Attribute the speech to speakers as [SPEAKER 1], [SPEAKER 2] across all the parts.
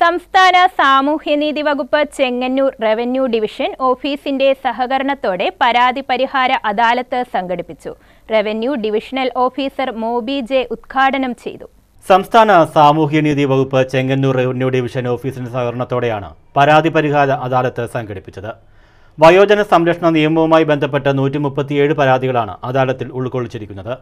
[SPEAKER 1] സംസ്ഥാന സാമൂഹ്യനീതി വകുപ്പ് ചെങ്ങന്നൂർ റവന്യൂ ഡിവിഷൻ ഓഫീസിന്റെ സഹകരണത്തോടെ പരാതി പരിഹാര അദാലത്ത് സംഘടിപ്പിച്ചു. Revenue divisional officer Moby J ഉദ്ഘാടനം ചെയ്തു.
[SPEAKER 2] സംസ്ഥാന സാമൂഹ്യനീതി വകുപ്പ് ചെങ്ങന്നൂർ റവന്യൂ ഡിവിഷൻ ഓഫീസിന്റെ സഹകരണത്തോടെയാണ് പരാതി പരിഹാര അദാലത്ത് സംഘടിപ്പിച്ചത്. വയോജന സംരക്ഷണ നിയമവുമായി ബന്ധപ്പെട്ട് 137 പരാതികളാണ് അദാലത്തിൽ ഉൾക്കൊള്ളിച്ചിരിക്കുന്നത്.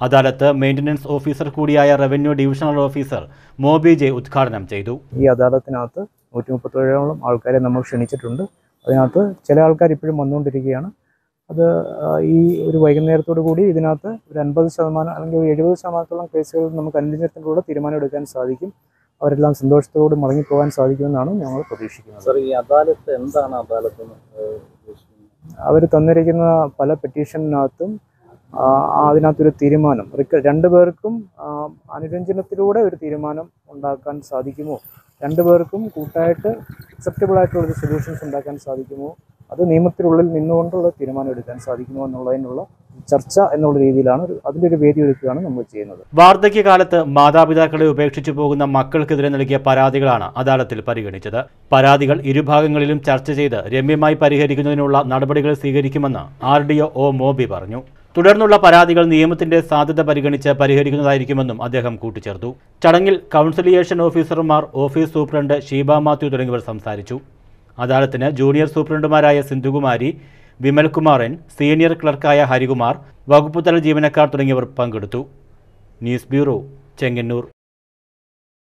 [SPEAKER 2] അദാലത്ത് മെയിൻ്റനൻസ് ഓഫീസർ കൂടിയായ revenue divisional officer Moby J ഉദ്ഘാടനം ചെയ്തു.
[SPEAKER 3] ഈ അദാലത്തിനകത്ത് 137ഓളം ആൾക്കാരെ നമ്മൾ ക്ഷണിച്ചിട്ടുണ്ട്. അതിനകത്ത് ചില ആൾക്കാർ ഇപ്പോഴും വന്നുകൊണ്ടിരിക്കുകയാണ്. അത് ഈ ഒരു വൈകുന്നേരത്തോടു കൂടി ഇതിനകത്ത് ഒരു 50% അല്ലെങ്കിൽ 70% കേസുകൾ നമുക്ക് അനുദിനത്തിലൂടെ തീരുമാനം എടുക്കാൻ സാധിക്കും. അവരെല്ലാം സന്തോഷത്തോട് മടങ്ങിപ്പോകാൻ സാധിക്കുമെന്നാണ് ഞങ്ങൾ പ്രതീക്ഷിക്കുന്നത്.
[SPEAKER 4] സർ, ഈ അദാലത്ത് എന്താണ്? അദാലത്ത്
[SPEAKER 3] അവർ തന്നിരിക്കുന്ന പല പെറ്റീഷനകത്തും അതിനകത്തൊരു തീരുമാനം രണ്ടുപേർക്കും അനുരഞ്ജനത്തിലൂടെ ഒരു തീരുമാനം ഉണ്ടാക്കാൻ സാധിക്കുമോ, രണ്ടുപേർക്കും കൂട്ടായിട്ട് അക്സെപ്റ്റബിൾ ആയിട്ടുള്ള സൊല്യൂഷൻസ് ഉണ്ടാക്കാൻ സാധിക്കുമോ, അത് നിയമത്തിനുള്ളിൽ നിന്നുകൊണ്ടുള്ള തീരുമാനം എടുക്കാൻ സാധിക്കുമോ എന്നുള്ളതിനുള്ള ചർച്ച എന്നുള്ള രീതിയിലാണ് അതിൻ്റെ ഒരു വേദി ഒരുക്കുകയാണ് നമ്മൾ ചെയ്യുന്നത്.
[SPEAKER 2] വാർദ്ധക്യകാലത്ത് മാതാപിതാക്കളെ ഉപേക്ഷിച്ചു പോകുന്ന മക്കൾക്കെതിരെ നൽകിയ പരാതികളാണ് അദാലത്തിൽ പരിഗണിച്ചത്. പരാതികൾ ഇരുഭാഗങ്ങളിലും ചർച്ച ചെയ്ത് രമ്യമായി പരിഹരിക്കുന്നതിനുള്ള നടപടികൾ സ്വീകരിക്കുമെന്ന് RDO മോബി പറഞ്ഞു. തുടർന്നുള്ള പരാതികൾ നിയമത്തിന്റെ സാധ്യത പരിഗണിച്ച് പരിഹരിക്കുന്നതായിരിക്കുമെന്നും അദ്ദേഹം കൂട്ടിച്ചേർത്തു. ചടങ്ങിൽ കൗൺസിലിയേഷൻ ഓഫീസർമാർ, ഓഫീസ് സൂപ്രണ്ട് ഷീബ മാത്യു തുടങ്ങിയവർ സംസാരിച്ചു. അദാലത്തിന് ജൂനിയർ സൂപ്രണ്ടുമാരായ സിന്ധുകുമാരി, വിമൽകുമാരൻ, സീനിയർ ക്ലർക്കായ ഹരികുമാർ, വകുപ്പുതല ജീവനക്കാർ തുടങ്ങിയവർ പങ്കെടുത്തു. News bureau, Chengannur.